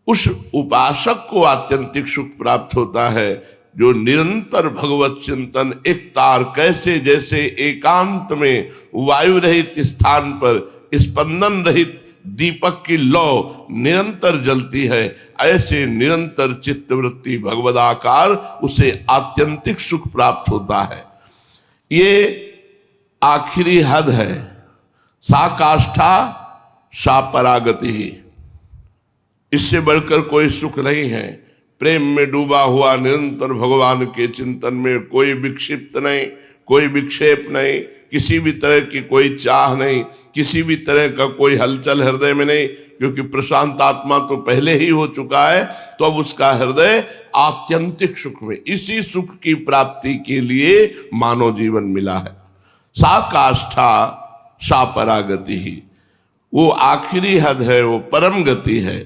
उस उपासक को आत्यंतिक सुख प्राप्त होता है जो निरंतर भगवत चिंतन, एक तार कैसे जैसे एकांत में वायु रहित स्थान पर स्पंदन रहित दीपक की लौ निरंतर जलती है, ऐसे निरंतर चित्तवृत्ति भगवदाकार उसे आत्यंतिक सुख प्राप्त होता है। ये आखिरी हद है। सा काष्ठा सा परागति ही, इससे बढ़कर कोई सुख नहीं है। प्रेम में डूबा हुआ निरंतर भगवान के चिंतन में कोई विक्षिप्त नहीं, कोई विक्षेप नहीं, किसी भी तरह की कोई चाह नहीं, किसी भी तरह का कोई हलचल हृदय में नहीं, क्योंकि प्रशांत आत्मा तो पहले ही हो चुका है। तो अब उसका हृदय आत्यंतिक सुख में, इसी सुख की प्राप्ति के लिए मानव जीवन मिला है। सा काष्ठा सा परागति ही, वो आखिरी हद है, वो परम गति है,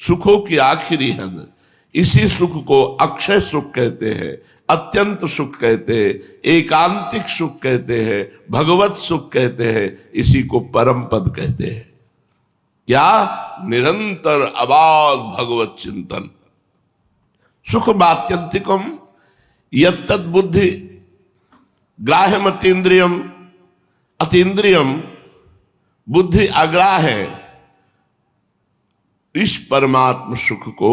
सुखों की आखिरी हद। इसी सुख को अक्षय सुख कहते हैं, अत्यंत सुख कहते हैं, एकांतिक सुख कहते हैं, भगवत सुख कहते हैं, इसी को परम पद कहते हैं। क्या? निरंतर अबाध भगवत चिंतन। सुखम आत्यंतिकम यत्तद् बुद्धि ग्राह्यम अतीन्द्रियम, अतीन्द्रियम बुद्धि अग्राह्य है। इस परमात्म सुख को,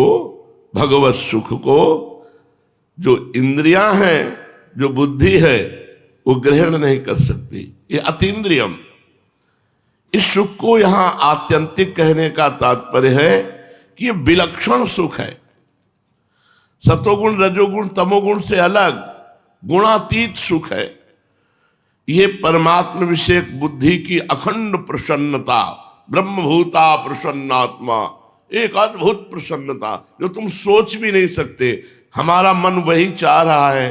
भगवत सुख को जो इंद्रियां हैं, जो बुद्धि है, वो ग्रहण नहीं कर सकती। ये अतीन्द्रियम। इस सुख को यहां आत्यंतिक कहने का तात्पर्य है कि ये विलक्षण सुख है, सतोगुण रजोगुण तमोगुण से अलग गुणातीत सुख है। ये परमात्म विषयक बुद्धि की अखंड प्रसन्नता, ब्रह्मभूता प्रसन्नात्मा, एक अद्भुत प्रसन्नता जो तुम सोच भी नहीं सकते। हमारा मन वही चाह रहा है,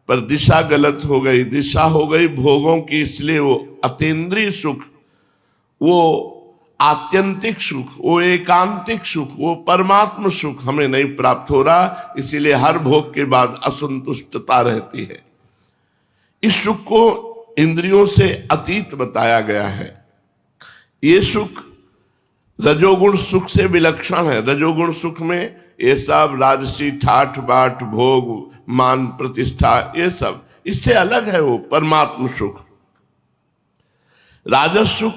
पर दिशा गलत हो गई, दिशा हो गई भोगों की, इसलिए वो अतीन्द्रिय सुख, वो आत्यंतिक सुख, वो एकांतिक सुख, वो परमात्म सुख हमें नहीं प्राप्त हो रहा। इसीलिए हर भोग के बाद असंतुष्टता रहती है। इस सुख को इंद्रियों से अतीत बताया गया है। ये सुख रजोगुण सुख से विलक्षण है। रजोगुण सुख में ये सब राजसी ठाठ बाट भोग मान प्रतिष्ठा, ये सब इससे अलग है वो परमात्म सुख। राजस सुख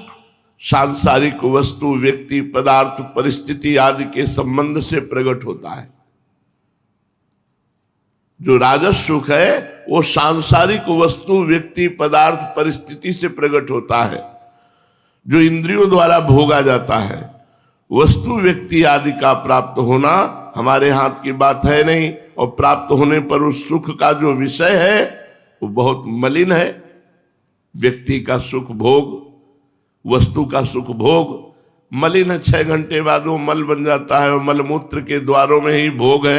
सांसारिक वस्तु, व्यक्ति, पदार्थ, परिस्थिति आदि के संबंध से प्रकट होता है। जो राजस सुख है वो सांसारिक वस्तु, व्यक्ति, पदार्थ, परिस्थिति से प्रकट होता है, जो इंद्रियों द्वारा भोगा जाता है। वस्तु, व्यक्ति आदि का प्राप्त होना हमारे हाथ की बात है नहीं, और प्राप्त होने पर उस सुख का जो विषय है वो बहुत मलिन है। व्यक्ति का सुख भोग, वस्तु का सुख भोग मलिन है। 6 घंटे बाद वो मल बन जाता है, और मलमूत्र के द्वारों में ही भोग है।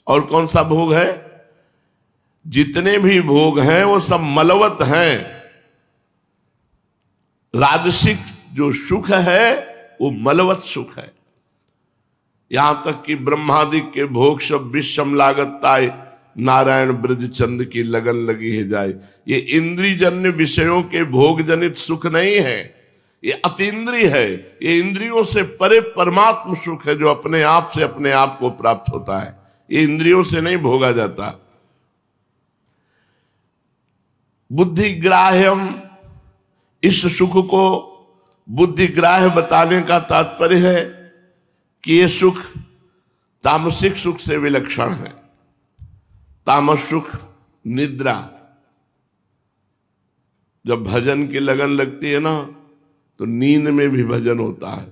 और कौन सा भोग है? जितने भी भोग हैं वो सब मलवत हैं। राजसिक जो सुख है वो मलवत सुख है। यहां तक कि ब्रह्मादिक के भोग सब विषम लागताय, नारायण ब्रज चंद की लगन लगी है जाए। ये इंद्रियजन्य विषयों के भोग जनित सुख नहीं है, ये अतीन्द्रिय है। ये इंद्रियों से परे परमात्म सुख है, जो अपने आप से अपने आप को प्राप्त होता है। ये इंद्रियों से नहीं भोगा जाता। बुद्धिग्राह्यम, इस सुख को बुद्धिग्राह्य बताने का तात्पर्य है कि ये सुख तामसिक सुख से विलक्षण है। तामस सुख निद्रा, जब भजन की लगन लगती है ना, तो नींद में भी भजन होता है।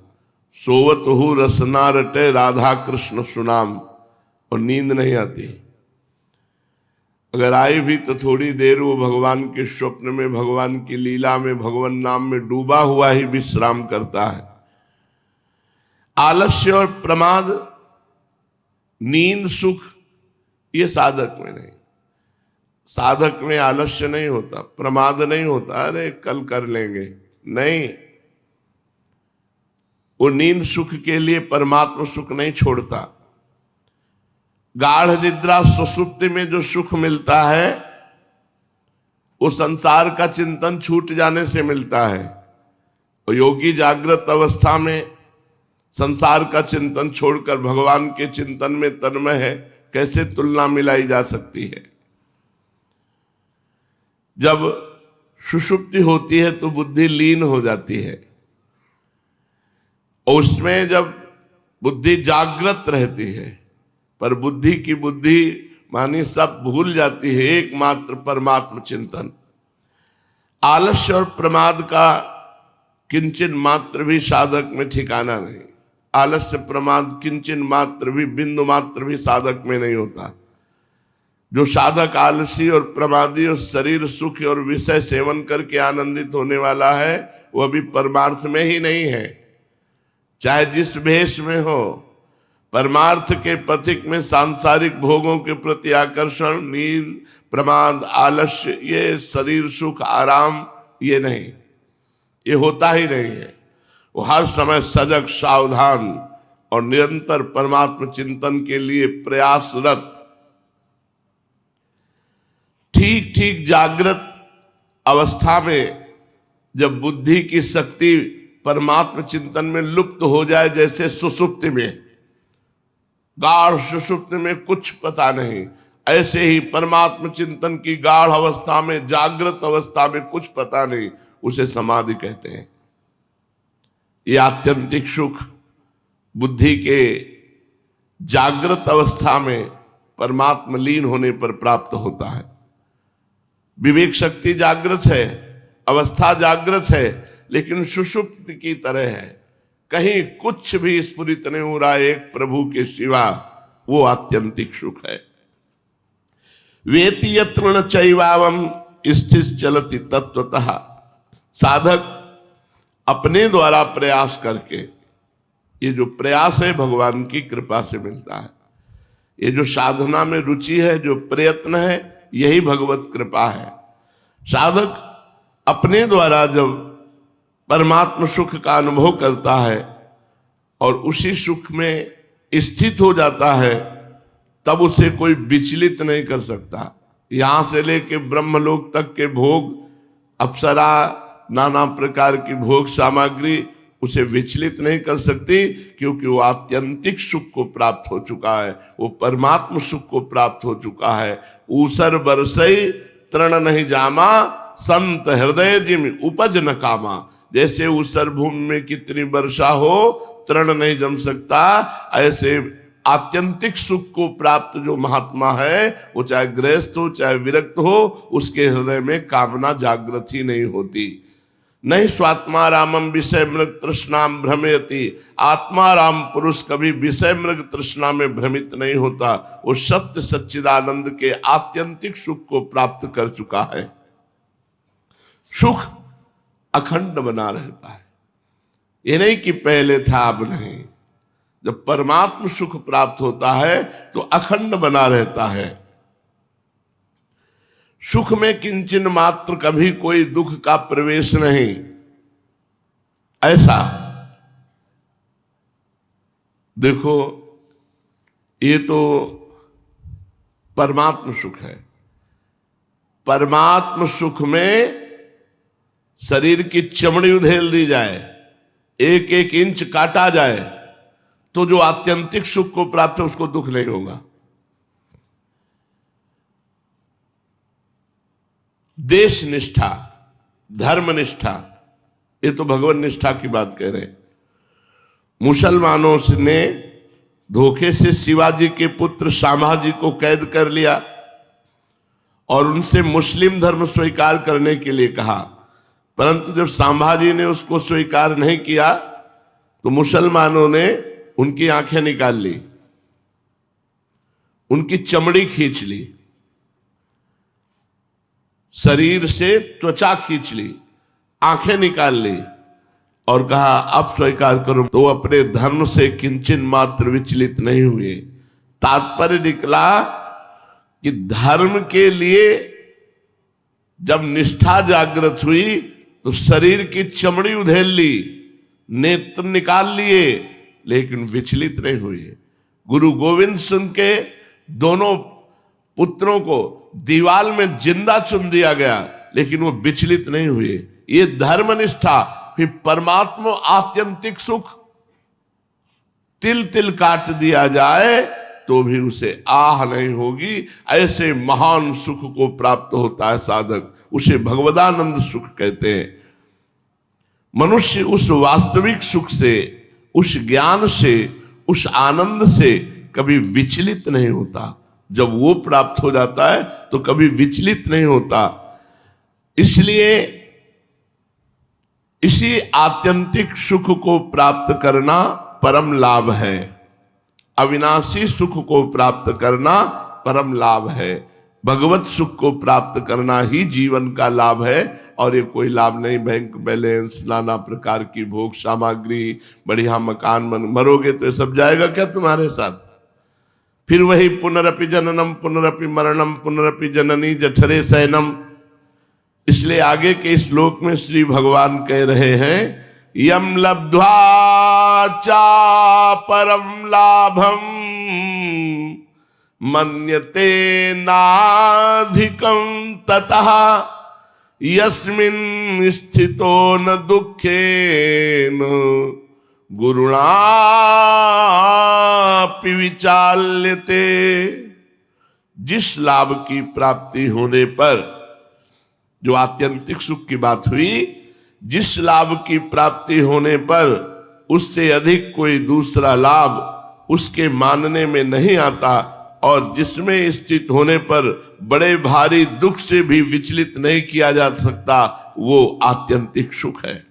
सोवत हूँ रसना रटे राधा कृष्ण सुनाम, और नींद नहीं आती। अगर आई भी तो थोड़ी देर वो भगवान के स्वप्न में, भगवान की लीला में, भगवान नाम में डूबा हुआ ही विश्राम करता है। आलस्य और प्रमाद, नींद सुख, ये साधक में नहीं। साधक में आलस्य नहीं होता, प्रमाद नहीं होता, अरे कल कर लेंगे, नहीं। वो नींद सुख के लिए परमात्मा सुख नहीं छोड़ता। गाढ़ निद्रा सुसुप्ति में जो सुख मिलता है वो संसार का चिंतन छूट जाने से मिलता है। और योगी जागृत अवस्था में संसार का चिंतन छोड़कर भगवान के चिंतन में तन्मय है, कैसे तुलना मिलाई जा सकती है। जब सुषुप्ति होती है तो बुद्धि लीन हो जाती है, और उसमें जब बुद्धि जागृत रहती है, पर बुद्धि की बुद्धि मानी सब भूल जाती है, एकमात्र परमात्म चिंतन। आलस्य और प्रमाद का किंचन मात्र भी साधक में ठिकाना नहीं। आलस्य प्रमाद किंचन मात्र भी, बिंदु मात्र भी साधक में नहीं होता। जो साधक आलसी और प्रमादी और शरीर सुख और विषय सेवन करके आनंदित होने वाला है, वह अभी परमार्थ में ही नहीं है, चाहे जिस भेष में हो। परमार्थ के पथिक में सांसारिक भोगों के प्रति आकर्षण, नींद, प्रमाद, आलस्य, ये शरीर सुख आराम, ये नहीं, ये होता ही नहीं है। वो हर समय सजग, सावधान और निरंतर परमात्म चिंतन के लिए प्रयासरत। ठीक ठीक जागृत अवस्था में जब बुद्धि की शक्ति परमात्म चिंतन में लुप्त हो जाए, जैसे सुषुप्ति में, गाढ़ सुषुप्ति में कुछ पता नहीं, ऐसे ही परमात्म चिंतन की गाढ़ अवस्था में, जागृत अवस्था में कुछ पता नहीं, उसे समाधि कहते हैं। यह आत्यंतिक सुख बुद्धि के जागृत अवस्था में परमात्म लीन होने पर प्राप्त होता है। विवेक शक्ति जागृत है, अवस्था जागृत है, लेकिन सुषुप्ति की तरह है, कहीं कुछ भी स्फुरित नहीं हो रहा है एक प्रभु के सिवा, वो आत्यंतिक सुख है। वेति यत्र न चैवावम स्थित चलति तत्वतः। साधक अपने द्वारा प्रयास करके, ये जो प्रयास है भगवान की कृपा से मिलता है। ये जो साधना में रुचि है, जो प्रयत्न है, यही भगवत कृपा है। साधक अपने द्वारा जब परमात्म सुख का अनुभव करता है और उसी सुख में स्थित हो जाता है, तब उसे कोई विचलित नहीं कर सकता। यहां से लेके ब्रह्मलोक तक के भोग, अप्सरा, नाना प्रकार की भोग सामग्री उसे विचलित नहीं कर सकती, क्योंकि वो आत्यंतिक सुख को प्राप्त हो चुका है, वो परमात्म सुख को प्राप्त हो चुका है। ऊसर बरसई तृण नहीं जामा, संत हृदय जिम उपज न कामा। जैसे ऊसर भूमि में कितनी वर्षा हो, तृण नहीं जम सकता, ऐसे आत्यंतिक सुख को प्राप्त जो महात्मा है, वो चाहे गृहस्थ हो चाहे विरक्त हो, उसके हृदय में कामना जागृत ही नहीं होती। नहीं स्वात्मा रामम विषय मृग तृष्णाम भ्रमयति। आत्मा राम पुरुष कभी विषय मृग तृष्णा में भ्रमित नहीं होता, वो सत्य सच्चिदानंद के आत्यंतिक सुख को प्राप्त कर चुका है। सुख अखंड बना रहता है, ये नहीं कि पहले था अब नहीं। जब परमात्म सुख प्राप्त होता है तो अखंड बना रहता है। सुख में किंचन मात्र कभी कोई दुख का प्रवेश नहीं, ऐसा। देखो, ये तो परमात्म सुख है। परमात्म सुख में शरीर की चमड़ी उधेल दी जाए, एक एक इंच काटा जाए, तो जो आत्यंतिक सुख को प्राप्त है उसको दुख नहीं होगा। देश निष्ठा, धर्म निष्ठा, ये तो भगवान निष्ठा की बात कह रहे हैं। मुसलमानों ने धोखे से शिवाजी के पुत्र संभाजी को कैद कर लिया और उनसे मुस्लिम धर्म स्वीकार करने के लिए कहा, परंतु जब संभाजी ने उसको स्वीकार नहीं किया तो मुसलमानों ने उनकी आंखें निकाल ली, उनकी चमड़ी खींच ली, शरीर से त्वचा खींच ली, आंखें निकाल ली और कहा अब स्वीकार करो। तो अपने धर्म से किंचन मात्र विचलित नहीं हुए। तात्पर्य निकला कि धर्म के लिए जब निष्ठा जागृत हुई तो शरीर की चमड़ी उधेल ली, नेत्र निकाल लिए, लेकिन विचलित नहीं हुए। गुरु गोविंद सिंह के दोनों पुत्रों को दीवाल में जिंदा चुन दिया गया, लेकिन वो विचलित नहीं हुए। ये धर्मनिष्ठा, फिर परमात्मा आत्यंतिक सुख, तिल तिल काट दिया जाए तो भी उसे आह नहीं होगी। ऐसे महान सुख को प्राप्त होता है साधक, उसे भगवदानंद सुख कहते हैं। मनुष्य उस वास्तविक सुख से, उस ज्ञान से, उस आनंद से कभी विचलित नहीं होता। जब वो प्राप्त हो जाता है तो कभी विचलित नहीं होता। इसलिए इसी आत्यंतिक सुख को प्राप्त करना परम लाभ है। अविनाशी सुख को प्राप्त करना परम लाभ है। भगवत सुख को प्राप्त करना ही जीवन का लाभ है, और ये कोई लाभ नहीं बैंक बैलेंस, नाना प्रकार की भोग सामग्री, बढ़िया मकान। मरोगे तो ये सब जाएगा क्या तुम्हारे साथ? फिर वही पुनरपि जननम पुनरपि मरणम पुनरपि जननी जठरे शयनम। इसलिए आगे के श्लोक में श्री भगवान कह रहे हैं, यम लब्ध्वा चा परम लाभम मन्यते नाधिकं ततः यस्मिन् स्थितो न दुःखेन गुरुणापि विचाल्यते। जिस लाभ की प्राप्ति होने पर, जो आत्यंतिक सुख की बात हुई, जिस लाभ की प्राप्ति होने पर उससे अधिक कोई दूसरा लाभ उसके मानने में नहीं आता, और जिसमें स्थित होने पर बड़े भारी दुख से भी विचलित नहीं किया जा सकता, वो आत्यंतिक सुख है।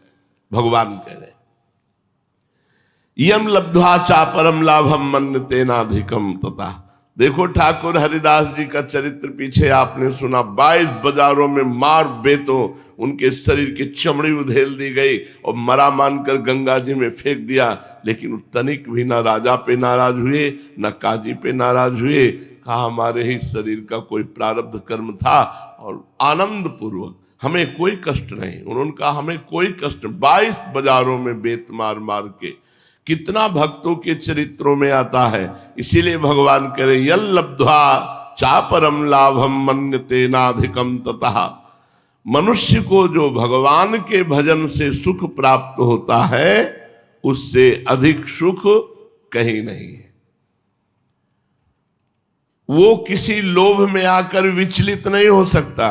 भगवान कह रहे यम लब्ध्वा चा परम लाभम मन्यते नाधिकम तथा। देखो ठाकुर हरिदास जी का चरित्र पीछे आपने सुना। 22 बाजारों में मार बेतों उनके शरीर की चमड़ी उधेल दी गई और मरा मानकर गंगा जी में फेंक दिया, लेकिन तनिक भी ना राजा पे नाराज हुए, न काजी पे नाराज हुए। कहा हमारे ही शरीर का कोई प्रारब्ध कर्म था और आनंद पूर्वक, हमें कोई कष्ट नहीं। उन्होंने कहा हमें कोई कष्ट। 22 बाजारों में बेत मार मार के, कितना भक्तों के चरित्रों में आता है। इसीलिए भगवान कह रहे यल लब्ध्वा चा परम लाभम मन्यते नाधिकम ततः। मनुष्य को जो भगवान के भजन से सुख प्राप्त होता है, उससे अधिक सुख कहीं नहीं है। वो किसी लोभ में आकर विचलित नहीं हो सकता।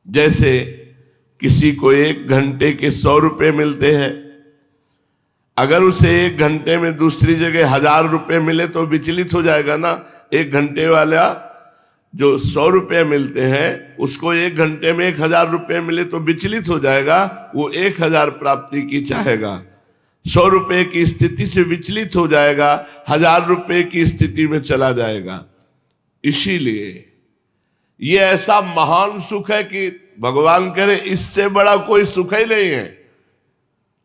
जैसे किसी को 1 घंटे के 100 रुपए मिलते हैं, अगर उसे 1 घंटे में दूसरी जगह 1000 रुपए मिले तो विचलित हो जाएगा ना। 1 घंटे वाला जो 100 रुपए मिलते हैं, उसको 1 घंटे में 1000 रुपए मिले तो विचलित हो जाएगा। वो 1000 प्राप्ति की चाहेगा, 100 रुपए की स्थिति से विचलित हो जाएगा, 1000 रुपए की स्थिति में चला जाएगा। इसीलिए ये ऐसा महान सुख है कि भगवान कह रहे इससे बड़ा कोई सुख ही नहीं है।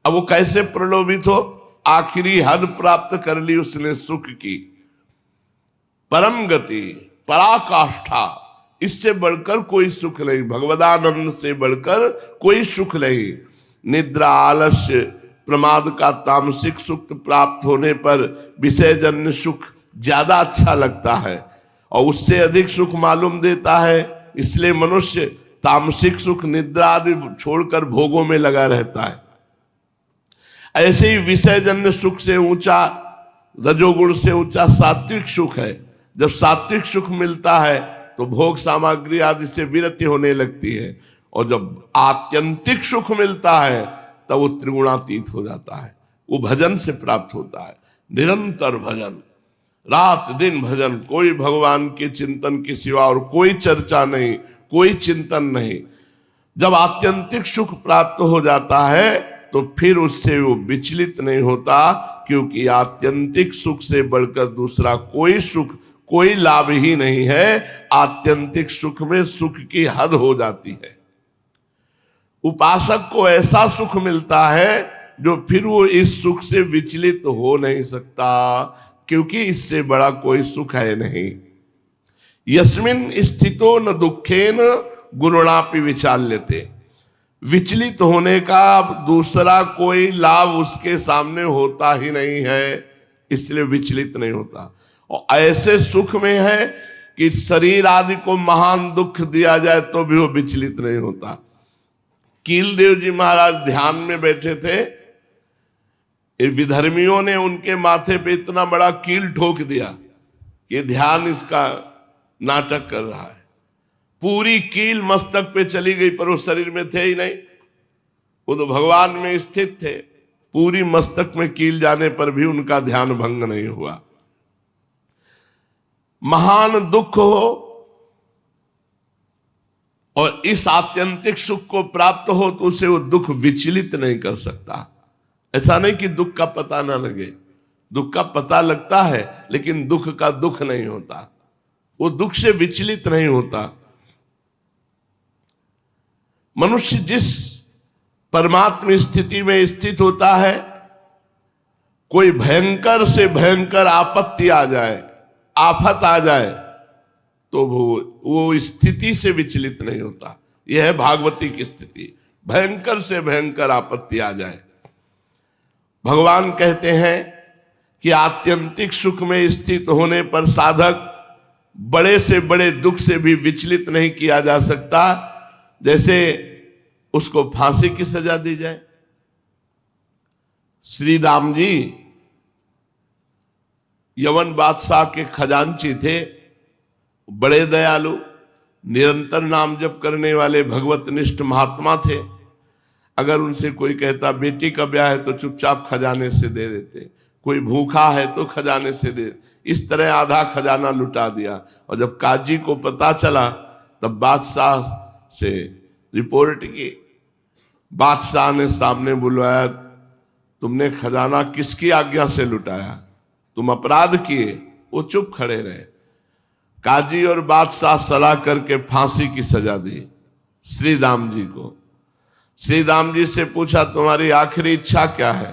अब वो कैसे प्रलोभित हो? आखिरी हद प्राप्त कर ली उसने सुख की, परम गति, पराकाष्ठा। इससे बढ़कर कोई सुख नहीं, भगवदानंद से बढ़कर कोई सुख नहीं। निद्रा, आलस्य, प्रमाद का तामसिक सुख प्राप्त होने पर विषयजन्य सुख ज्यादा अच्छा लगता है और उससे अधिक सुख मालूम देता है। इसलिए मनुष्य तामसिक सुख, निद्रा आदि छोड़कर भोगों में लगा रहता है। ऐसे ही विषयजन्य सुख से ऊंचा, रजोगुण से ऊंचा सात्विक सुख है। जब सात्विक सुख मिलता है तो भोग सामग्री आदि से विरति होने लगती है, और जब आत्यंतिक सुख मिलता है तब वो त्रिगुणातीत हो जाता है। वो भजन से प्राप्त होता है। निरंतर भजन, रात दिन भजन, कोई भगवान के चिंतन के सिवा और कोई चर्चा नहीं, कोई चिंतन नहीं। जब आत्यंतिक सुख प्राप्त हो जाता है तो फिर उससे वो विचलित नहीं होता, क्योंकि आत्यंतिक सुख से बढ़कर दूसरा कोई सुख, कोई लाभ ही नहीं है। आत्यंतिक सुख में सुख की हद हो जाती है। उपासक को ऐसा सुख मिलता है जो फिर वो इस सुख से विचलित हो नहीं सकता, क्योंकि इससे बड़ा कोई सुख है नहीं। यस्मिन स्थितो न दुखेन गुरुणापि विचाल्यते। विचलित होने का दूसरा कोई लाभ उसके सामने होता ही नहीं है, इसलिए विचलित नहीं होता। और ऐसे सुख में है कि शरीर आदि को महान दुख दिया जाए तो भी वो विचलित नहीं होता। कीलदेव जी महाराज ध्यान में बैठे थे, इन विधर्मियों ने उनके माथे पे इतना बड़ा कील ठोक दिया कि ध्यान इसका नाटक कर रहा है। पूरी कील मस्तक पे चली गई, पर वो शरीर में थे ही नहीं, वो तो भगवान में स्थित थे। पूरी मस्तक में कील जाने पर भी उनका ध्यान भंग नहीं हुआ। महान दुख हो और इस आत्यंतिक सुख को प्राप्त हो तो उसे वो दुख विचलित नहीं कर सकता। ऐसा नहीं कि दुख का पता ना लगे, दुख का पता लगता है लेकिन दुख का दुख नहीं होता, वो दुख से विचलित नहीं होता। मनुष्य जिस परमात्म स्थिति में स्थित होता है, कोई भयंकर से भयंकर आपत्ति आ जाए, आफत आ जाए, तो वो स्थिति से विचलित नहीं होता। यह है भागवती की स्थिति। भयंकर से भयंकर आपत्ति आ जाए, भगवान कहते हैं कि आत्यंतिक सुख में स्थित होने पर साधक बड़े से बड़े दुख से भी विचलित नहीं किया जा सकता। जैसे उसको फांसी की सजा दी जाए। श्री राम जी यवन बादशाह के खजांची थे, बड़े दयालु, निरंतर नाम जप करने वाले भगवतनिष्ठ महात्मा थे। अगर उनसे कोई कहता बेटी का ब्याह है तो चुपचाप खजाने से दे देते, कोई भूखा है तो खजाने से दे। इस तरह आधा खजाना लुटा दिया। और जब काजी को पता चला तब बादशाह से रिपोर्ट की। बादशाह ने सामने बुलवाया, तुमने खजाना किसकी आज्ञा से लुटाया, तुम अपराध किए। वो चुप खड़े रहे। काजी और बादशाह सलाह करके फांसी की सजा दी श्री राम जी को। श्री राम जी से पूछा तुम्हारी आखिरी इच्छा क्या है?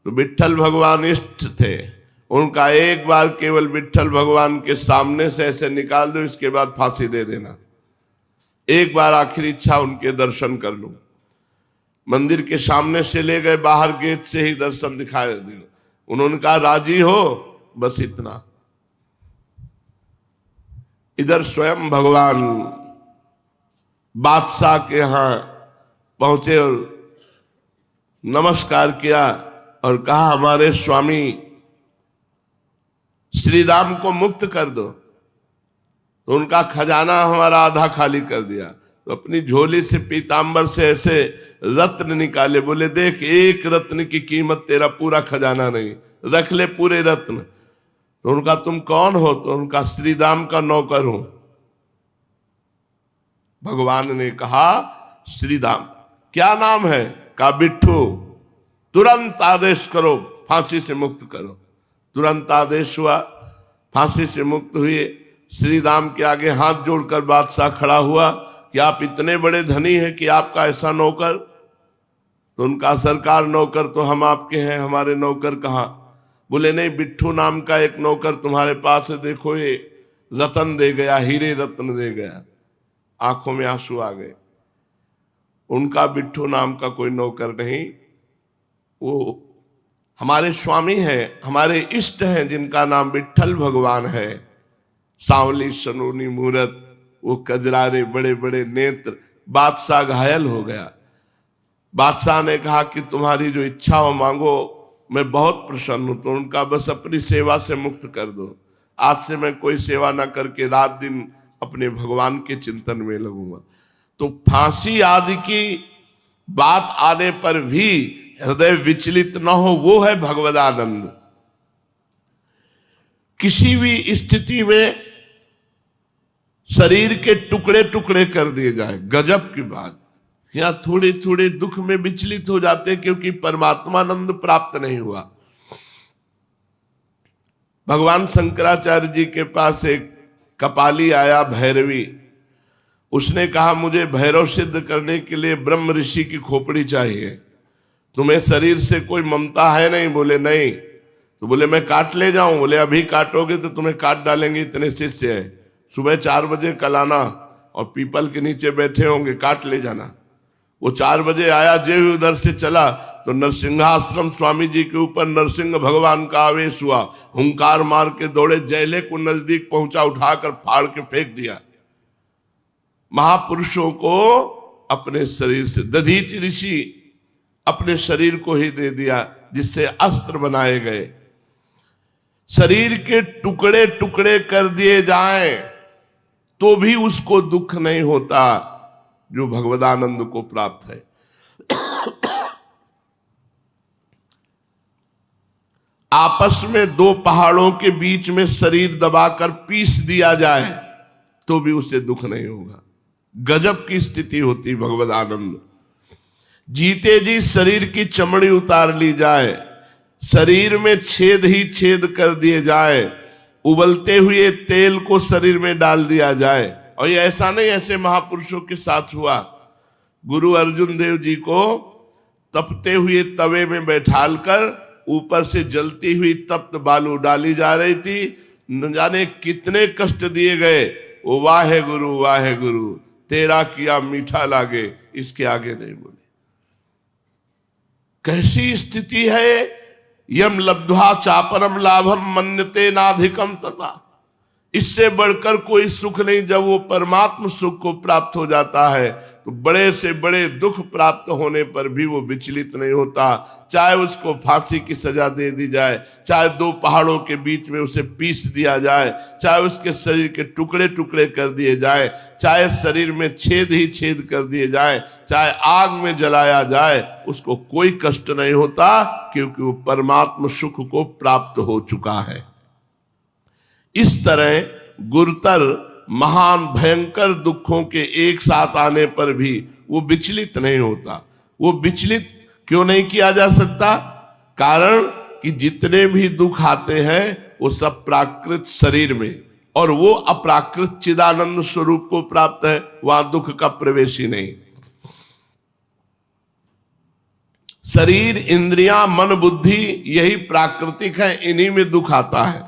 तो विट्ठल भगवान इष्ट थे, उनका एक बार केवल विट्ठल भगवान के सामने से ऐसे निकाल दो, इसके बाद फांसी दे देना। एक बार आखिरी इच्छा उनके दर्शन कर लूं। मंदिर के सामने से ले गए, बाहर गेट से ही दर्शन दिखाए दे। उन्होंने कहा राजी हो, बस इतना। इधर स्वयं भगवान बादशाह के यहां पहुंचे और नमस्कार किया और कहा हमारे स्वामी श्री राम को मुक्त कर दो। तो उनका खजाना हमारा आधा खाली कर दिया। तो अपनी झोली से पीतांबर से ऐसे रत्न निकाले, बोले देख एक रत्न की कीमत तेरा पूरा खजाना नहीं, रख ले पूरे रत्न। तो उनका तुम कौन हो? तो उनका श्री राम का नौकर हूं। भगवान ने कहा श्री राम क्या नाम है? का बिट्ठू। तुरंत आदेश करो, फांसी से मुक्त करो। तुरंत आदेश हुआ, फांसी से मुक्त हुए। श्री राम के आगे हाथ जोड़कर बादशाह खड़ा हुआ कि आप इतने बड़े धनी हैं कि आपका ऐसा नौकर? तो उनका सरकार नौकर तो हम आपके हैं, हमारे नौकर कहाँ? बोले नहीं, बिट्ठू नाम का एक नौकर तुम्हारे पास है, देखो ये रतन दे गया, हीरे रत्न दे गया। आंखों में आंसू आ गए। उनका बिट्ठू नाम का कोई नौकर नहीं, वो हमारे स्वामी हैं, हमारे इष्ट हैं, जिनका नाम विट्ठल भगवान है। सांवली सनूनी मूरत, वो कजरारे बड़े बड़े नेत्र। बादशाह घायल हो गया। बादशाह ने कहा कि तुम्हारी जो इच्छा हो मांगो, मैं बहुत प्रसन्न हूं। तो उनका बस अपनी सेवा से मुक्त कर दो, आज से मैं कोई सेवा ना करके रात दिन अपने भगवान के चिंतन में लगूंगा। तो फांसी आदि की बात आने पर भी हृदय विचलित न हो, वो है भगवदानंद। किसी भी स्थिति में शरीर के टुकड़े टुकड़े कर दिए जाए, गजब की बात। यहां थोड़े थोड़े दुख में विचलित हो जाते क्योंकि परमात्मानंद प्राप्त नहीं हुआ। भगवान शंकराचार्य जी के पास एक कपाली आया, भैरवी। उसने कहा मुझे भैरव सिद्ध करने के लिए ब्रह्म ऋषि की खोपड़ी चाहिए, तुम्हें शरीर से कोई ममता है नहीं? बोले नहीं। तो बोले मैं काट ले जाऊं? बोले अभी काटोगे तो तुम्हें काट डालेंगे, इतने शिष्य हैं। सुबह 4 बजे कल आना और पीपल के नीचे बैठे होंगे, काट ले जाना। वो 4 बजे आया, जे उधर से चला तो नरसिंहाश्रम स्वामी जी के ऊपर नरसिंह भगवान का आवेश हुआ। हुंकार मार के दौड़े, जयले को नजदीक पहुंचा, उठाकर फाड़ के फेंक दिया। महापुरुषों को अपने शरीर से, दधीच ऋषि अपने शरीर को ही दे दिया, जिससे अस्त्र बनाए गए, शरीर के टुकड़े टुकड़े कर दिए जाएं तो भी उसको दुख नहीं होता जो भगवदानंद को प्राप्त है। आपस में दो पहाड़ों के बीच में शरीर दबाकर पीस दिया जाए तो भी उसे दुख नहीं होगा। गजब की स्थिति होती भगवदानंद। जीते जी शरीर की चमड़ी उतार ली जाए, शरीर में छेद ही छेद कर दिए जाए, उबलते हुए तेल को शरीर में डाल दिया जाए। और ये ऐसा नहीं, ऐसे महापुरुषों के साथ हुआ। गुरु अर्जुन देव जी को तपते हुए तवे में बैठाल कर ऊपर से जलती हुई तप्त बालू डाली जा रही थी। न जाने कितने कष्ट दिए गए। वो वाहे गुरु तेरा किया मीठा लागे, इसके आगे नहीं बोले। कैसी स्थिति है। यम लब्ध्वा चापरम लाभम मन्यते नाधिकम तथा। इससे बढ़कर कोई सुख नहीं। जब वो परमात्म सुख को प्राप्त हो जाता है तो बड़े से बड़े दुख प्राप्त होने पर भी वो विचलित नहीं होता। चाहे उसको फांसी की सजा दे दी जाए, चाहे दो पहाड़ों के बीच में उसे पीस दिया जाए, चाहे उसके शरीर के टुकड़े टुकड़े कर दिए जाए, चाहे शरीर में छेद ही छेद कर दिए जाए, चाहे आग में जलाया जाए, उसको कोई कष्ट नहीं होता क्योंकि वो परमात्म सुख को प्राप्त हो चुका है। इस तरह गुरुतर महान भयंकर दुखों के एक साथ आने पर भी वो विचलित नहीं होता। वो विचलित क्यों नहीं किया जा सकता? कारण कि जितने भी दुख आते हैं वो सब प्राकृत शरीर में, और वो अप्राकृत चिदानंद स्वरूप को प्राप्त है, वहां दुख का प्रवेश ही नहीं। शरीर, इंद्रियां, मन, बुद्धि यही प्राकृतिक है, इन्हीं में दुख आता है।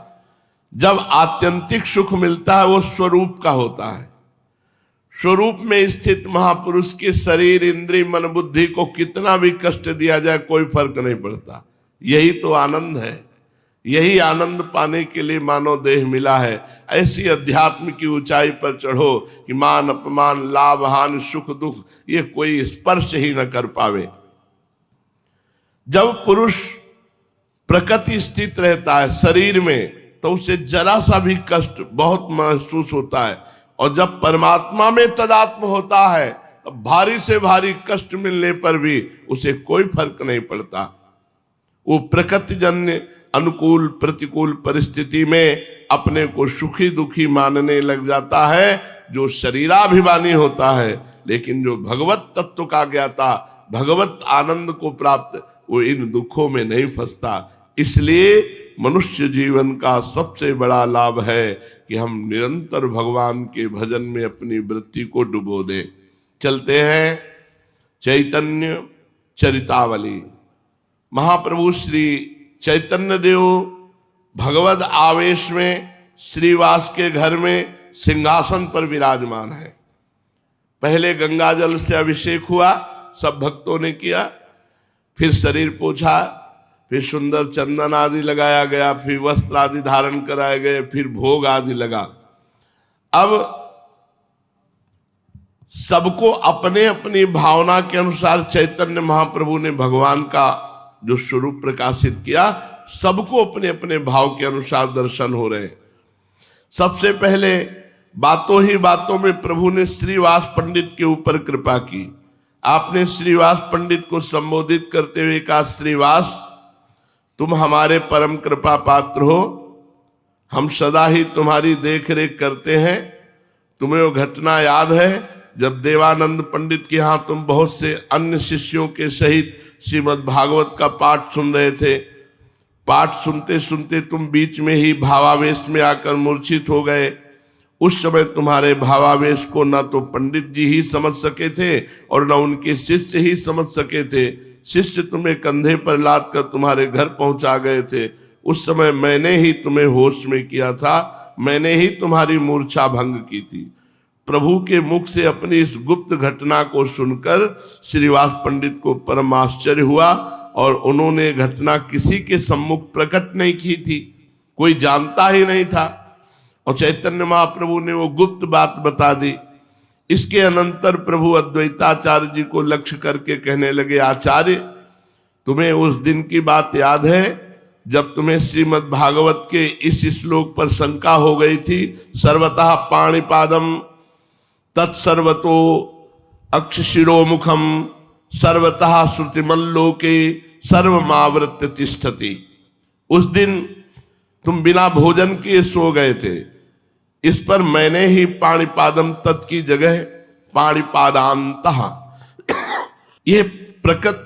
जब आत्यंतिक सुख मिलता है वो स्वरूप का होता है। स्वरूप में स्थित महापुरुष के शरीर, इंद्रिय, मन, बुद्धि को कितना भी कष्ट दिया जाए कोई फर्क नहीं पड़ता। यही तो आनंद है। यही आनंद पाने के लिए मानव देह मिला है। ऐसी अध्यात्म की ऊंचाई पर चढ़ो कि मान अपमान, लाभ हानि, सुख दुख ये कोई स्पर्श ही न कर पावे। जब पुरुष प्रकृति स्थित रहता है शरीर में तो उसे जरा सा भी कष्ट बहुत महसूस होता है, और जब परमात्मा में तदात्म होता है तो भारी से भारी कष्ट मिलने पर भी उसे कोई फर्क नहीं पड़ता। वो प्रकृतिजन्य अनुकूल प्रतिकूल परिस्थिति में अपने को सुखी दुखी मानने लग जाता है, जो शरीराभिमानी होता है। लेकिन जो भगवत तत्व का ज्ञाता, भगवत आनंद को प्राप्त, वो इन दुखों में नहीं फंसता। इसलिए मनुष्य जीवन का सबसे बड़ा लाभ है कि हम निरंतर भगवान के भजन में अपनी वृत्ति को डुबो दें। चलते हैं चैतन्य चरितावली। महाप्रभु श्री चैतन्य देव भगवद आवेश में श्रीवास के घर में सिंहासन पर विराजमान है। पहले गंगा जल से अभिषेक हुआ, सब भक्तों ने किया, फिर शरीर पोछा, फिर सुंदर चंदन आदि लगाया गया, फिर वस्त्र आदि धारण कराए गए, फिर भोग आदि लगा। अब सबको अपने अपनी भावना के अनुसार चैतन्य महाप्रभु ने भगवान का जो स्वरूप प्रकाशित किया, सबको अपने अपने भाव के अनुसार दर्शन हो रहे। सबसे पहले बातों ही बातों में प्रभु ने श्रीवास पंडित के ऊपर कृपा की। आपने श्रीवास पंडित को संबोधित करते हुए कहा, श्रीवास तुम हमारे परम कृपा पात्र हो, हम सदा ही तुम्हारी देख रेख करते हैं। तुम्हें वो घटना याद है जब देवानंद पंडित के यहाँ तुम बहुत से अन्य शिष्यों के सहित श्रीमद् भागवत का पाठ सुन रहे थे। पाठ सुनते सुनते तुम बीच में ही भावावेश में आकर मूर्छित हो गए। उस समय तुम्हारे भावावेश को न तो पंडित जी ही समझ सके थे और न उनके शिष्य ही समझ सके थे। शिष्य तुम्हें कंधे पर लाद कर तुम्हारे घर पहुंचा गए थे। उस समय मैंने ही तुम्हें होश में किया था, मैंने ही तुम्हारी मूर्छा भंग की थी। प्रभु के मुख से अपनी इस गुप्त घटना को सुनकर श्रीवास पंडित को परम आश्चर्य हुआ, और उन्होंने घटना किसी के सम्मुख प्रकट नहीं की थी, कोई जानता ही नहीं था, और चैतन्य महाप्रभु ने वो गुप्त बात बता दी। इसके अनंतर प्रभु अद्वैताचार्य जी को लक्ष्य करके कहने लगे, आचार्य तुम्हें उस दिन की बात याद है जब तुम्हें श्रीमद् भागवत के इस श्लोक पर शंका हो गई थी, सर्वतः पाणिपादम तत्सर्वतो अक्षशिरोमुखम सर्वतः श्रुतिमल्लोके सर्वमावृत्य तिष्ठति। उस दिन तुम बिना भोजन किए सो गए थे, इस पर मैंने ही पाणिपादम तत् की जगह पाणिपादान्तः ये प्रकट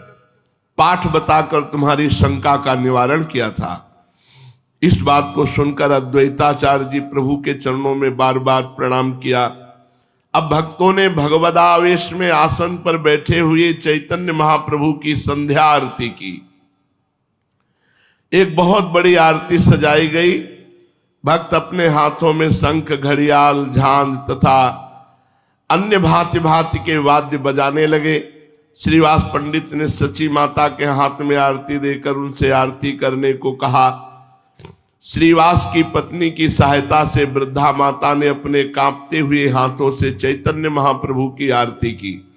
पाठ बताकर तुम्हारी शंका का निवारण किया था। इस बात को सुनकर अद्वैताचार्य जी प्रभु के चरणों में बार बार प्रणाम किया। अब भक्तों ने भगवदावेश में आसन पर बैठे हुए चैतन्य महाप्रभु की संध्या आरती की। एक बहुत बड़ी आरती सजाई गई। भक्त अपने हाथों में शंख, घड़ियाल, झांझ तथा अन्य भांति भांति के वाद्य बजाने लगे। श्रीवास पंडित ने सची माता के हाथ में आरती देकर उनसे आरती करने को कहा। श्रीवास की पत्नी की सहायता से वृद्धा माता ने अपने कांपते हुए हाथों से चैतन्य महाप्रभु की आरती की।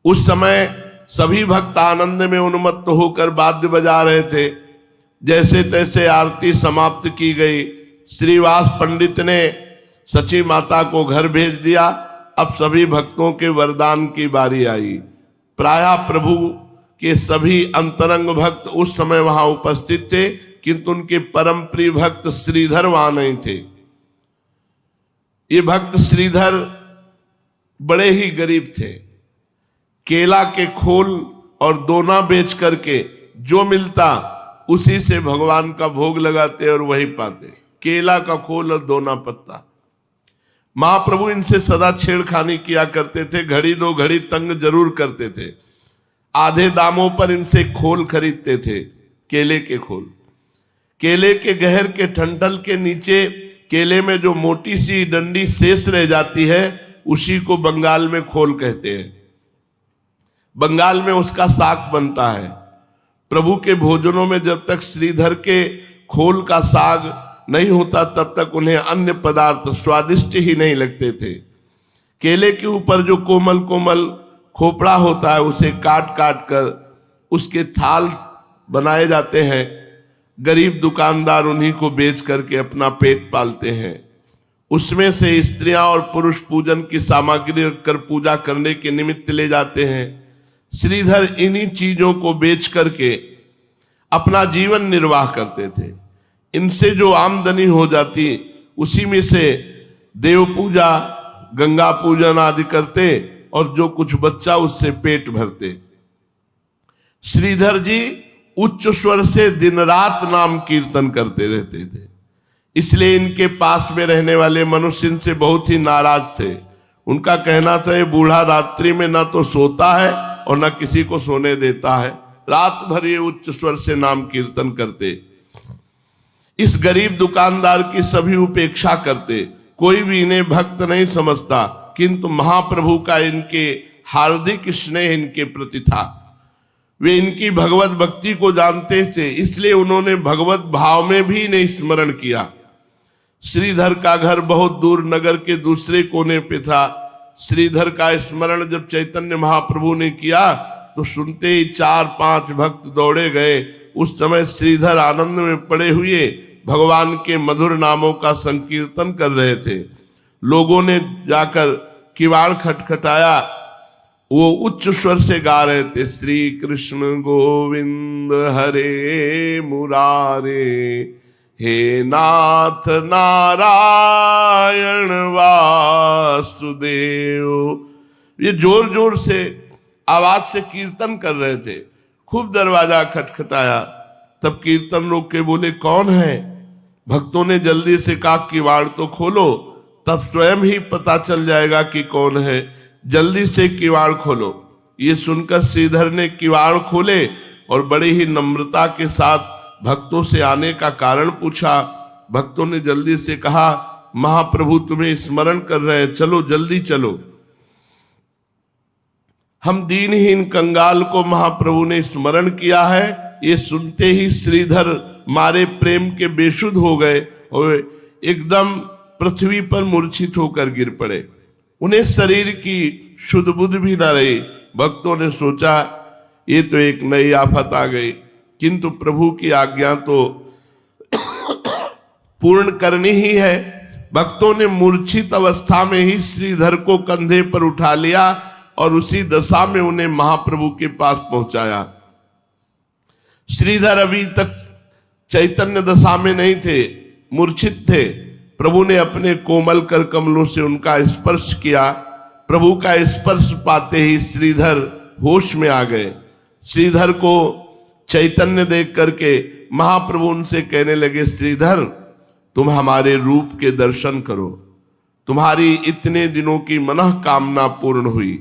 उस समय सभी भक्त आनंद में उन्मत्त होकर वाद्य बजा रहे थे। जैसे तैसे आरती समाप्त की गई। श्रीवास पंडित ने सची माता को घर भेज दिया। अब सभी भक्तों के वरदान की बारी आई। प्रायः प्रभु के सभी अंतरंग भक्त उस समय वहां उपस्थित थे, किंतु उनके परम प्रिय भक्त श्रीधर वहां नहीं थे। ये भक्त श्रीधर बड़े ही गरीब थे। केला के खोल और दोना बेच करके जो मिलता उसी से भगवान का भोग लगाते और वही पाते। केला का खोल और दोना पत्ता। महाप्रभु इनसे सदा छेड़खानी किया करते थे। घड़ी दो घड़ी तंग जरूर करते थे। आधे दामों पर इनसे खोल खरीदते थे, केले के खोल। केले के गहर के ठंडल के नीचे केले में जो मोटी सी डंडी शेष रह जाती है उसी को बंगाल में खोल कहते हैं। बंगाल में उसका साग बनता है। प्रभु के भोजनों में जब तक श्रीधर के खोल का साग नहीं होता तब तक उन्हें अन्य पदार्थ स्वादिष्ट ही नहीं लगते थे। केले के ऊपर जो कोमल कोमल खोपड़ा होता है उसे काट काट कर उसके थाल बनाए जाते हैं। गरीब दुकानदार उन्हीं को बेच करके अपना पेट पालते हैं। उसमें से स्त्रियां और पुरुष पूजन की सामग्री रखकर पूजा करने के निमित्त ले जाते हैं। श्रीधर इन्हीं चीजों को बेच करके अपना जीवन निर्वाह करते थे। इनसे जो आमदनी हो जाती उसी में से देव पूजा, गंगा पूजन आदि करते और जो कुछ बच्चा उससे पेट भरते। श्रीधर जी उच्च स्वर से दिन रात नाम कीर्तन करते रहते थे। इसलिए इनके पास में रहने वाले मनुष्य इनसे बहुत ही नाराज थे। उनका कहना था ये बूढ़ा रात्रि में ना तो सोता है और ना किसी को सोने देता है। रात भर ये उच्च स्वर से नाम कीर्तन करते। इस गरीब दुकानदार की सभी उपेक्षा करते। कोई भी इन्हें भक्त नहीं समझता, किंतु महाप्रभु का इनके हार्दिक स्नेह इनके प्रति था। वे इनकी भगवत भक्ति को जानते थे, इसलिए उन्होंने भगवत भाव में भी इन्हें स्मरण किया। श्रीधर का घर बहुत दूर नगर के दूसरे कोने पे था। श्रीधर का स्मरण जब चैतन्य महाप्रभु ने किया तो सुनते ही 4-5 भक्त दौड़े गए। उस समय श्रीधर आनंद में पड़े हुए भगवान के मधुर नामों का संकीर्तन कर रहे थे। लोगों ने जाकर किवाड़ खटखटाया। वो उच्च स्वर से गा रहे थे, श्री कृष्ण गोविंद हरे मुरारे, हे नाथ नारायण वासुदेव। ये जोर जोर से आवाज से कीर्तन कर रहे थे। खूब दरवाजा खटखटाया। तब कीर्तन रोक के बोले, कौन है? भक्तों ने जल्दी से कहा, किवाड़ तो खोलो, तब स्वयं ही पता चल जाएगा कि कौन है। जल्दी से किवाड़ खोलो। ये सुनकर श्रीधर ने किवाड़ खोले और बड़ी ही नम्रता के साथ भक्तों से आने का कारण पूछा। भक्तों ने जल्दी से कहा, महाप्रभु तुम्हें स्मरण कर रहे हैं, चलो जल्दी चलो। हम दीनहीन कंगाल को महाप्रभु ने स्मरण किया है। ये सुनते ही श्रीधर मारे प्रेम के बेसुध हो गए और एकदम पृथ्वी पर मूर्छित होकर गिर पड़े। उन्हें शरीर की शुद्ध बुद्ध भी न रही। भक्तों ने सोचा ये तो एक नई आफत आ गई। किंतु प्रभु की आज्ञा तो पूर्ण करनी ही है। भक्तों ने मूर्छित अवस्था में ही श्रीधर को कंधे पर उठा लिया और उसी दशा में उन्हें महाप्रभु के पास पहुंचाया। श्रीधर अभी तक चैतन्य दशा में नहीं थे, मूर्छित थे। प्रभु ने अपने कोमल कर कमलों से उनका स्पर्श किया। प्रभु का स्पर्श पाते ही श्रीधर होश में आ गए। श्रीधर को चैतन्य देख करके महाप्रभु उनसे कहने लगे, श्रीधर तुम हमारे रूप के दर्शन करो, तुम्हारी इतने दिनों की मनोकामना पूर्ण हुई।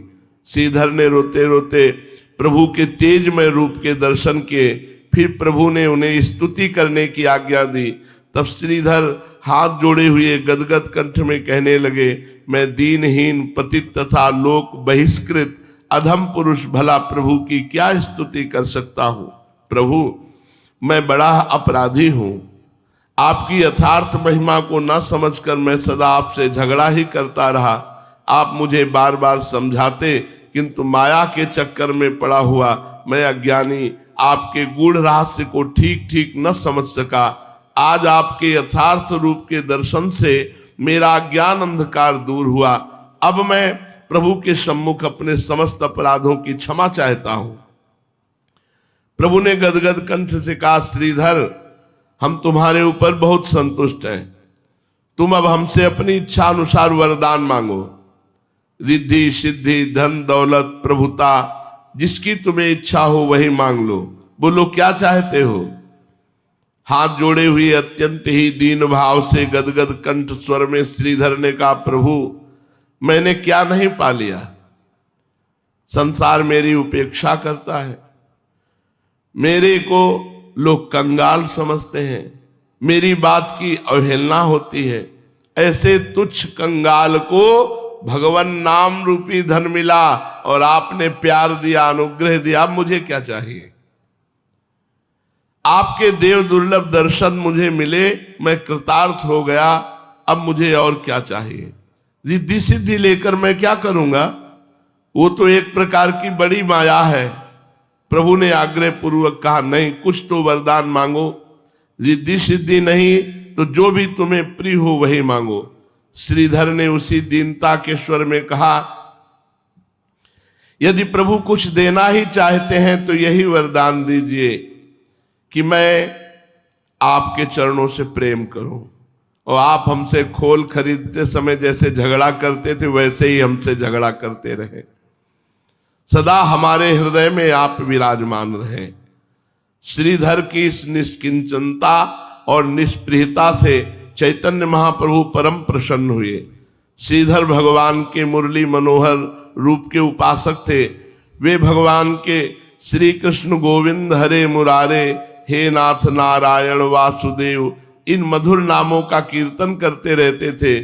श्रीधर ने रोते रोते प्रभु के तेजमय रूप के दर्शन किए। फिर प्रभु ने उन्हें स्तुति करने की आज्ञा दी। तब श्रीधर हाथ जोड़े हुए गदगद कंठ में कहने लगे, मैं दीनहीन पतित तथा लोक बहिष्कृत अधम पुरुष भला प्रभु की क्या स्तुति कर सकता हूं। प्रभु मैं बड़ा अपराधी हूं, आपकी यथार्थ महिमा को न समझकर मैं सदा आपसे झगड़ा ही करता रहा। आप मुझे बार बार समझाते, किंतु माया के चक्कर में पड़ा हुआ मैं अज्ञानी आपके गूढ़ रहस्य को ठीक ठीक न समझ सका। आज आपके यथार्थ रूप के दर्शन से मेरा ज्ञान अंधकार दूर हुआ। अब मैं प्रभु के सम्मुख अपने समस्त अपराधों की क्षमा चाहता हूं। प्रभु ने गदगद कंठ से कहा, श्रीधर हम तुम्हारे ऊपर बहुत संतुष्ट हैं। तुम अब हमसे अपनी इच्छा अनुसार वरदान मांगो। रिद्धि सिद्धि धन दौलत प्रभुता जिसकी तुम्हें इच्छा हो वही मांग लो। बोलो क्या चाहते हो। हाथ जोड़े हुए अत्यंत ही दीन भाव से गदगद कंठ स्वर में श्रीधर ने कहा, प्रभु मैंने क्या नहीं पा लिया। संसार मेरी उपेक्षा करता है, मेरे को लोग कंगाल समझते हैं, मेरी बात की अवहेलना होती है। ऐसे तुच्छ कंगाल को भगवान नाम रूपी धन मिला और आपने प्यार दिया, अनुग्रह दिया। अब मुझे क्या चाहिए। आपके देव दुर्लभ दर्शन मुझे मिले, मैं कृतार्थ हो गया। अब मुझे और क्या चाहिए। रिद्धि सिद्धि लेकर मैं क्या करूंगा, वो तो एक प्रकार की बड़ी माया है। प्रभु ने आग्रह पूर्वक कहा, नहीं कुछ तो वरदान मांगो। रिद्धि सिद्धि नहीं तो जो भी तुम्हें प्रिय हो वही मांगो। श्रीधर ने उसी दीनता के स्वर में कहा, यदि प्रभु कुछ देना ही चाहते हैं तो यही वरदान दीजिए कि मैं आपके चरणों से प्रेम करूं और आप हमसे खोल खरीदते समय जैसे झगड़ा करते थे वैसे ही हमसे झगड़ा करते रहे। सदा हमारे हृदय में आप विराजमान रहे। श्रीधर की इस निष्किंचनता और निष्प्रियता से चैतन्य महाप्रभु परम प्रसन्न हुए। श्रीधर भगवान के मुरली मनोहर रूप के उपासक थे। वे भगवान के श्री कृष्ण गोविंद हरे मुरारे हे नाथ नारायण वासुदेव इन मधुर नामों का कीर्तन करते रहते थे।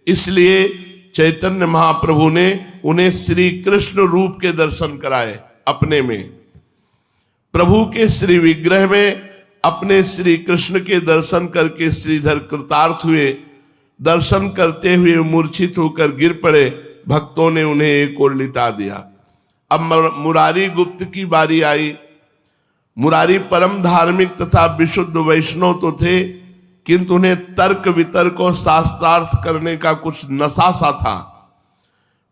इसलिए चैतन्य महाप्रभु ने उन्हें श्री कृष्ण रूप के दर्शन कराए। अपने में प्रभु के श्री विग्रह में अपने श्री कृष्ण के दर्शन करके श्रीधर कृतार्थ हुए। दर्शन करते हुए मूर्छित होकर गिर पड़े। भक्तों ने उन्हें एक ओर लिटा दिया। अब मुरारी गुप्त की बारी आई। मुरारी परम धार्मिक तथा विशुद्ध वैष्णव तो थे, किंतु उन्हें तर्क वितर्क और शास्त्रार्थ करने का कुछ नशा सा था।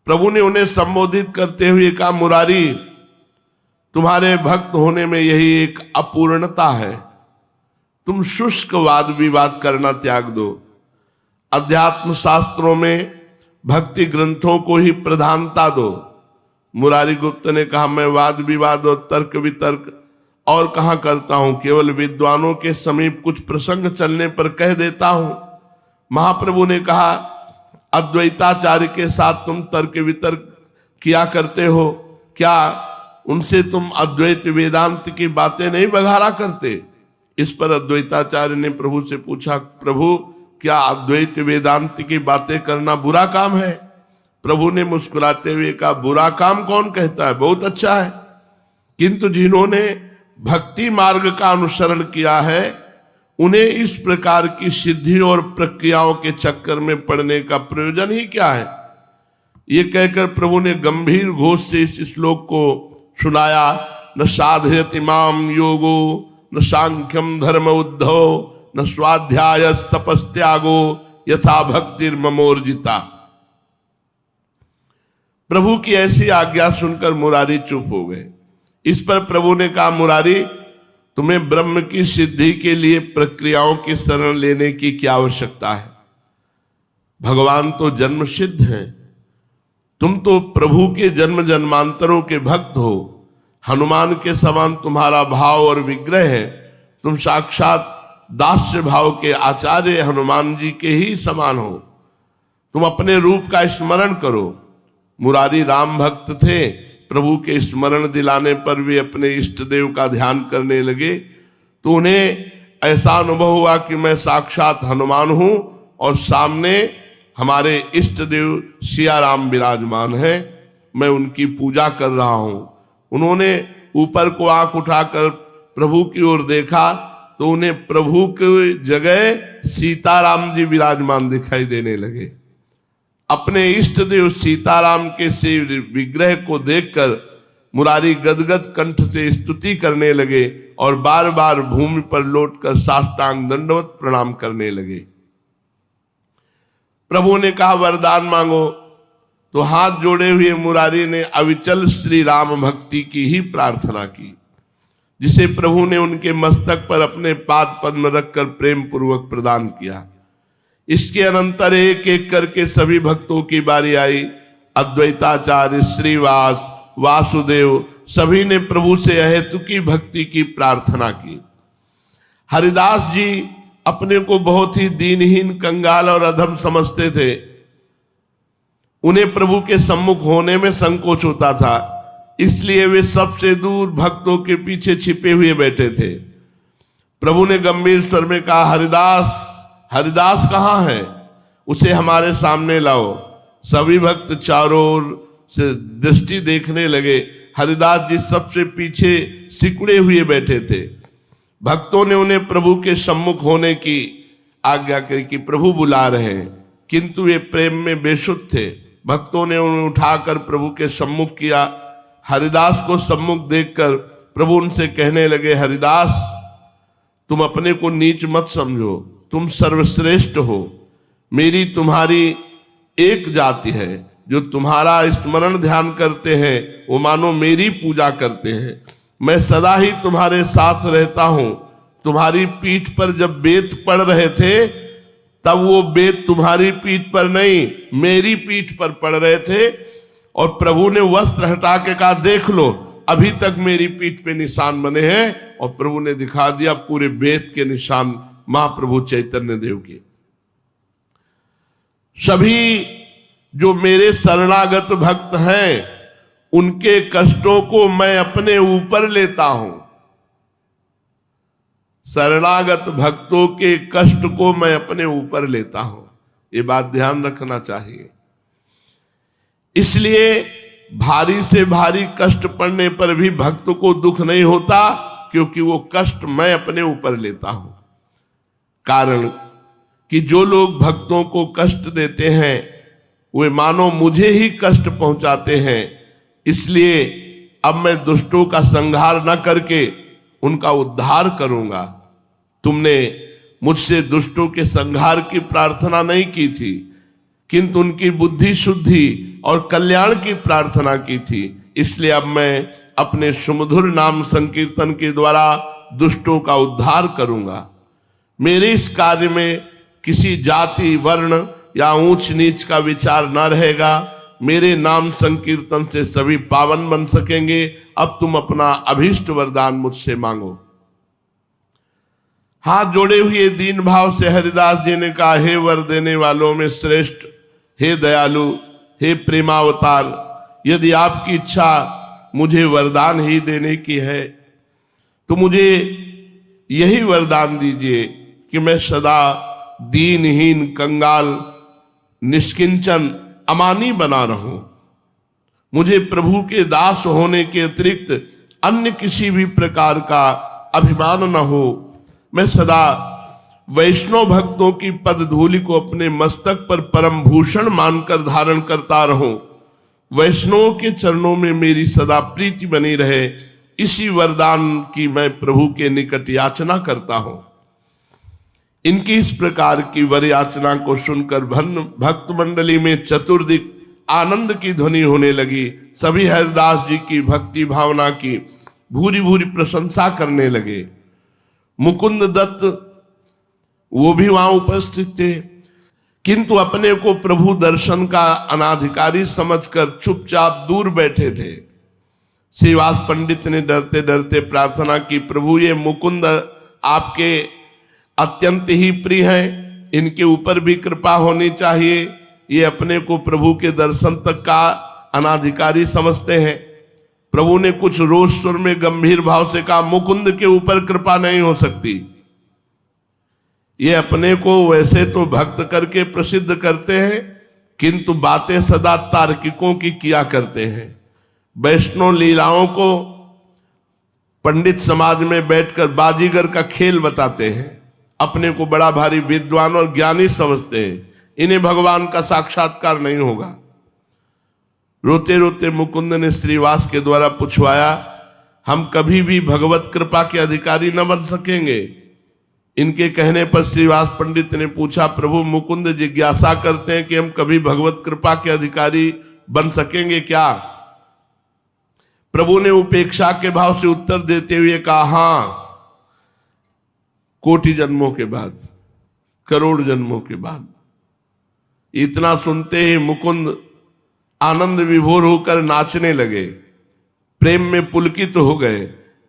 प्रभु ने उन्हें संबोधित करते हुए कहा, मुरारी तुम्हारे भक्त होने में यही एक अपूर्णता है। तुम शुष्क वाद विवाद करना त्याग दो। अध्यात्म शास्त्रों में भक्ति ग्रंथों को ही प्रधानता दो। मुरारी गुप्त ने कहा, मैं वाद विवाद और तर्क वितर्क और कहाँ करता हूं, केवल विद्वानों के समीप कुछ प्रसंग चलने पर कह देता हूं। महाप्रभु ने कहा, अद्वैताचार्य के साथ तुम तर्क वितर्क किया करते हो, क्या उनसे तुम अद्वैत वेदांत की बातें नहीं बघारा करते। इस पर अद्वैताचार्य ने प्रभु से पूछा, प्रभु क्या अद्वैत वेदांत की बातें करना बुरा काम है। प्रभु ने मुस्कुराते हुए कहा, बुरा काम कौन कहता है, बहुत अच्छा है। किंतु जिन्होंने भक्ति मार्ग का अनुसरण किया है उन्हें इस प्रकार की सिद्धि और प्रक्रियाओं के चक्कर में पड़ने का प्रयोजन ही क्या है। ये कहकर प्रभु ने गंभीर घोष से इस श्लोक को सुनाया न साधयति माम योगो न सांख्यम धर्म उद्धव न स्वाध्याय तपस्त्यागो यथा भक्तिर्ममोर्जिता। प्रभु की ऐसी आज्ञा सुनकर मुरारी चुप हो गए। इस पर प्रभु ने कहा, मुरारी, तुम्हें ब्रह्म की सिद्धि के लिए प्रक्रियाओं की शरण लेने की क्या आवश्यकता है? भगवान तो जन्म सिद्ध हैं। तुम तो प्रभु के जन्म जन्मांतरों के भक्त हो। हनुमान के समान तुम्हारा भाव और विग्रह है। तुम साक्षात दास्य भाव के आचार्य हनुमान जी के ही समान हो। तुम अपने रूप का स्मरण करो। मुरारी राम भक्त थे। प्रभु के स्मरण दिलाने पर वे अपने इष्ट देव का ध्यान करने लगे तो उन्हें ऐसा अनुभव हुआ कि मैं साक्षात हनुमान हूं और सामने हमारे इष्ट देव सिया राम विराजमान हैं। मैं उनकी पूजा कर रहा हूं। उन्होंने ऊपर को आंख उठाकर प्रभु की ओर देखा तो उन्हें प्रभु की जगह सीताराम जी विराजमान दिखाई देने लगे। अपने इष्ट देव सीताराम के से विग्रह को देखकर मुरारी गदगद कंठ से स्तुति करने लगे और बार बार भूमि पर लौटकर साष्टांग दंडवत प्रणाम करने लगे। प्रभु ने कहा, वरदान मांगो। तो हाथ जोड़े हुए मुरारी ने अविचल श्री राम भक्ति की ही प्रार्थना की, जिसे प्रभु ने उनके मस्तक पर अपने पाद पद्म रखकर प्रेम पूर्वक प्रदान किया। इसके अनंतर एक एक करके सभी भक्तों की बारी आई। अद्वैताचार्य, श्रीवास, वासुदेव सभी ने प्रभु से अहेतुकी भक्ति की प्रार्थना की। हरिदास जी अपने को बहुत ही दीनहीन, कंगाल और अधम समझते थे। उन्हें प्रभु के सम्मुख होने में संकोच होता था, इसलिए वे सबसे दूर भक्तों के पीछे छिपे हुए बैठे थे। प्रभु ने गंभीर स्वर में कहा, हरिदास, हरिदास कहाँ है? उसे हमारे सामने लाओ। सभी भक्त चारों ओर से दृष्टि देखने लगे। हरिदास जी सबसे पीछे सिकुड़े हुए बैठे थे। भक्तों ने उन्हें प्रभु के सम्मुख होने की आज्ञा करी कि प्रभु बुला रहे हैं, किंतु वे प्रेम में बेसुध थे। भक्तों ने उन्हें उठाकर प्रभु के सम्मुख किया। हरिदास को सम्मुख देखकर प्रभु उनसे कहने लगे, हरिदास, तुम अपने को नीच मत समझो, तुम सर्वश्रेष्ठ हो। मेरी तुम्हारी एक जाति है। जो तुम्हारा स्मरण ध्यान करते हैं वो मानो मेरी पूजा करते हैं। मैं सदा ही तुम्हारे साथ रहता हूं। तुम्हारी पीठ पर जब बेत पड़ रहे थे तब वो बेत तुम्हारी पीठ पर नहीं, मेरी पीठ पर पड़ रहे थे। और प्रभु ने वस्त्र हटा के कहा, देख लो, अभी तक मेरी पीठ पे निशान बने हैं। और प्रभु ने दिखा दिया पूरे बेत के निशान महाप्रभु चैतन्य देव के। सभी जो मेरे शरणागत भक्त हैं उनके कष्टों को मैं अपने ऊपर लेता हूं। शरणागत भक्तों के कष्ट को मैं अपने ऊपर लेता हूं। ये बात ध्यान रखना चाहिए। इसलिए भारी से भारी कष्ट पड़ने पर भी भक्त को दुख नहीं होता, क्योंकि वो कष्ट मैं अपने ऊपर लेता हूं। कारण कि जो लोग भक्तों को कष्ट देते हैं वे मानो मुझे ही कष्ट पहुंचाते हैं। इसलिए अब मैं दुष्टों का संहार न करके उनका उद्धार करूंगा। तुमने मुझसे दुष्टों के संहार की प्रार्थना नहीं की थी, किंतु उनकी बुद्धि शुद्धि और कल्याण की प्रार्थना की थी। इसलिए अब मैं अपने सुमधुर नाम संकीर्तन के द्वारा दुष्टों का उद्धार करूंगा। मेरे इस कार्य में किसी जाति, वर्ण या ऊंच नीच का विचार न रहेगा। मेरे नाम संकीर्तन से सभी पावन बन सकेंगे। अब तुम अपना अभीष्ट वरदान मुझसे मांगो। हाथ जोड़े हुए दीन भाव से हरिदास जी ने कहा, हे वर देने वालों में श्रेष्ठ, हे दयालु, हे प्रेमावतार, यदि आपकी इच्छा मुझे वरदान ही देने की है तो मुझे यही वरदान दीजिए कि मैं सदा दीनहीन, कंगाल, निष्किंचन, अमानी बना रहूं। मुझे प्रभु के दास होने के अतिरिक्त अन्य किसी भी प्रकार का अभिमान न हो। मैं सदा वैष्णव भक्तों की पद धूलि को अपने मस्तक पर परम भूषण मानकर धारण करता रहूं। वैष्णव के चरणों में मेरी सदा प्रीति बनी रहे, इसी वरदान की मैं प्रभु के निकट याचना करता हूं। इनकी इस प्रकार की वर याचना को सुनकर भक्त मंडली में चतुर्दिक आनंद की ध्वनि होने लगी। सभी हरिदास जी की भक्ति भावना की भूरी भूरी प्रशंसा करने लगे। मुकुंद दत्त वो भी वहां उपस्थित थे, किंतु अपने को प्रभु दर्शन का अनाधिकारी समझकर चुपचाप दूर बैठे थे। श्रीवास पंडित ने डरते डरते प्रार्थना की, प्रभु ये मुकुंद आपके अत्यंत ही प्रिय हैं, इनके ऊपर भी कृपा होनी चाहिए। ये अपने को प्रभु के दर्शन तक का अनाधिकारी समझते हैं। प्रभु ने कुछ रोष सुर में गंभीर भाव से कहा, मुकुंद के ऊपर कृपा नहीं हो सकती। ये अपने को वैसे तो भक्त करके प्रसिद्ध करते हैं, किंतु बातें सदा तार्किकों की किया करते हैं। वैष्णव लीलाओं को पंडित समाज में बैठकर बाजीगर का खेल बताते हैं। अपने को बड़ा भारी विद्वान और ज्ञानी समझते हैं। इन्हें भगवान का साक्षात्कार नहीं होगा। रोते रोते मुकुंद ने श्रीवास के द्वारा पूछवाया, हम कभी भी भगवत कृपा के अधिकारी न बन सकेंगे। इनके कहने पर श्रीवास पंडित ने पूछा, प्रभु मुकुंद जिज्ञासा करते हैं कि हम कभी भगवत कृपा के अधिकारी बन सकेंगे क्या? प्रभु ने उपेक्षा के भाव से उत्तर देते हुए कहा, हां, कोटि जन्मों के बाद, करोड़ जन्मों के बाद। इतना सुनते ही मुकुंद आनंद विभोर होकर नाचने लगे, प्रेम में पुलकित हो गए।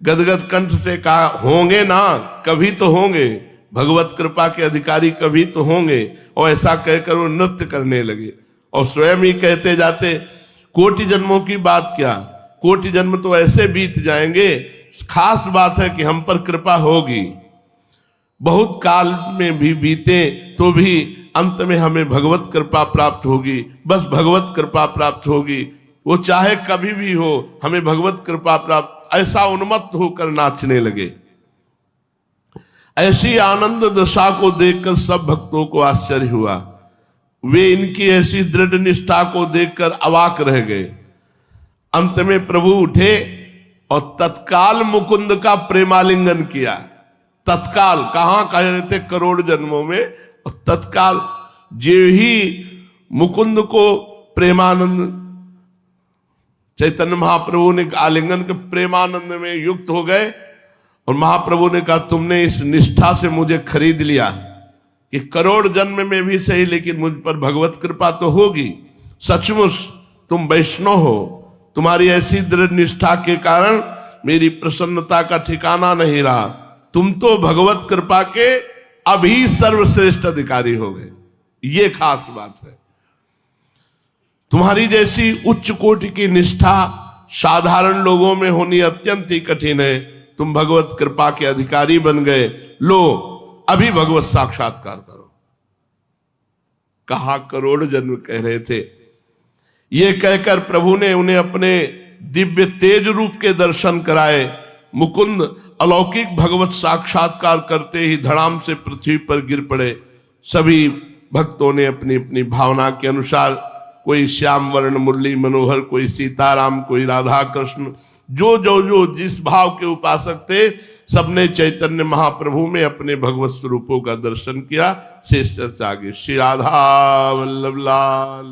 गदगद कंठ से कहा, होंगे ना, कभी तो होंगे, भगवत कृपा के अधिकारी कभी तो होंगे। और ऐसा कहकर वो नृत्य करने लगे और स्वयं ही कहते जाते, कोटि जन्मों की बात क्या, कोटि जन्म तो ऐसे बीत जाएंगे, खास बात है कि हम पर कृपा होगी। बहुत काल में भी बीते तो भी अंत में हमें भगवत कृपा प्राप्त होगी, बस भगवत कृपा प्राप्त होगी। वो चाहे कभी भी हो, हमें भगवत कृपा प्राप्त। ऐसा उन्मत्त होकर नाचने लगे। ऐसी आनंद दशा को देखकर सब भक्तों को आश्चर्य हुआ। वे इनकी ऐसी दृढ़ निष्ठा को देखकर अवाक रह गए। अंत में प्रभु उठे और तत्काल मुकुंद का प्रेमालिंगन किया। तत्काल कहां कह रहे थे, करोड़ जन्मों में। और तत्काल जो ही मुकुंद को प्रेमानंद चैतन्य महाप्रभु ने आलिंगन के प्रेमानंद में युक्त हो गए। और महाप्रभु ने कहा, तुमने इस निष्ठा से मुझे खरीद लिया कि करोड़ जन्म में भी सही, लेकिन मुझ पर भगवत कृपा तो होगी। सचमुच तुम वैष्णव हो, तुम्हारी ऐसी दृढ़ निष्ठा के कारण मेरी प्रसन्नता का ठिकाना नहीं रहा। तुम तो भगवत कृपा के अभी सर्वश्रेष्ठ अधिकारी हो गए। ये खास बात है। तुम्हारी जैसी उच्च कोटि की निष्ठा साधारण लोगों में होनी अत्यंत ही कठिन है। तुम भगवत कृपा के अधिकारी बन गए। लो, अभी भगवत साक्षात्कार करो। कहा करोड़ जन्म कह रहे थे। ये कहकर प्रभु ने उन्हें अपने दिव्य तेज रूप के दर्शन कराए। मुकुंद अलौकिक भगवत साक्षात्कार करते ही धड़ाम से पृथ्वी पर गिर पड़े। सभी भक्तों ने अपनी अपनी भावना के अनुसार, कोई श्याम वर्ण मुरली मनोहर, कोई सीताराम, कोई राधा कृष्ण, जो जिस भाव के उपासक थे, सबने चैतन्य महाप्रभु में अपने भगवत स्वरूपों का दर्शन किया। शेष चर्चा आगे। श्री राधा वल्लभ लाल।